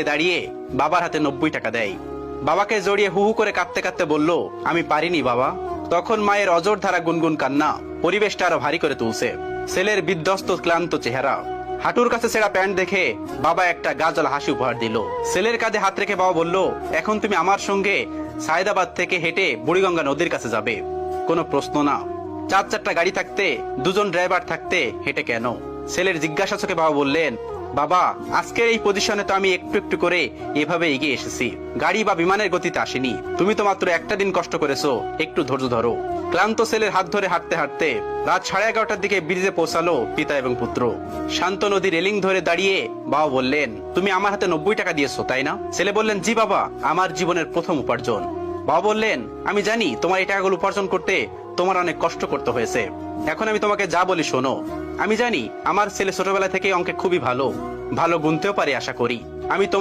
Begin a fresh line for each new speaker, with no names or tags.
দাঁড়িয়ে বাবার হাতে 90 টাকা দেয়। বাবাকে জড়িয়ে হু হু করে কাঁদতে কাঁদতে বলল, আমি পারিনি বাবা। তখন মায়ের অজর ধারা গুনগুন কান্না পরিবেশটা আরো ভারী করে তুলছে। ছেলের বিধ্বস্ত ক্লান্ত চেহারা, হাঁটুর কাছে ছেঁড়া প্যান্ট দেখে বাবা একটা গাজলা হাসি উপহার দিল। ছেলের কাঁধে হাত রেখে বাবা বলল, এখন তুমি আমার সঙ্গে সায়দাবাদ থেকে হেঁটে বুড়িগঙ্গা নদীর কাছে যাবে। কোনো প্রশ্ন না। 4-4টা গাড়ি থাকতে, 2জন ড্রাইভার থাকতে হেঁটে কেন? ছেলের জিজ্ঞাসা চোখে বাবা বললেন, বাবা আজকের এই পজিশনে তো আমি একটু একটু করে এভাবে এগিয়ে এসেছি, গাড়ি বা বিমানের গতিতে আসেনি। তুমি তো মাত্র একটা দিন কষ্ট করেছো, একটু ধৈর্য ধরো। ক্লান্ত ছেলের হাত ধরে হাঁটতে হাঁটতে রাত 11:30টার দিকে ব্রিজে পৌঁছালো পিতা এবং পুত্র। শান্ত নদী রেলিং ধরে দাঁড়িয়ে বাবা বললেন, তুমি আমার হাতে 90 টাকা দিয়েছো তাই না? ছেলে বললেন, জি বাবা, আমার জীবনের প্রথম উপার্জন। বাবা বললেন, আমি জানি তোমার এই টাকাগুলো উপার্জন করতে তোমার অনেক কষ্ট করতে হয়েছে। এখন আমি তোমাকে যা বলি শোনো। আমি জানি আমার ছেলে ছোটবেলা থেকে অঙ্কে খুবই ভালো, ভালো গুনতেও পারে আশা করি। আমি তোমার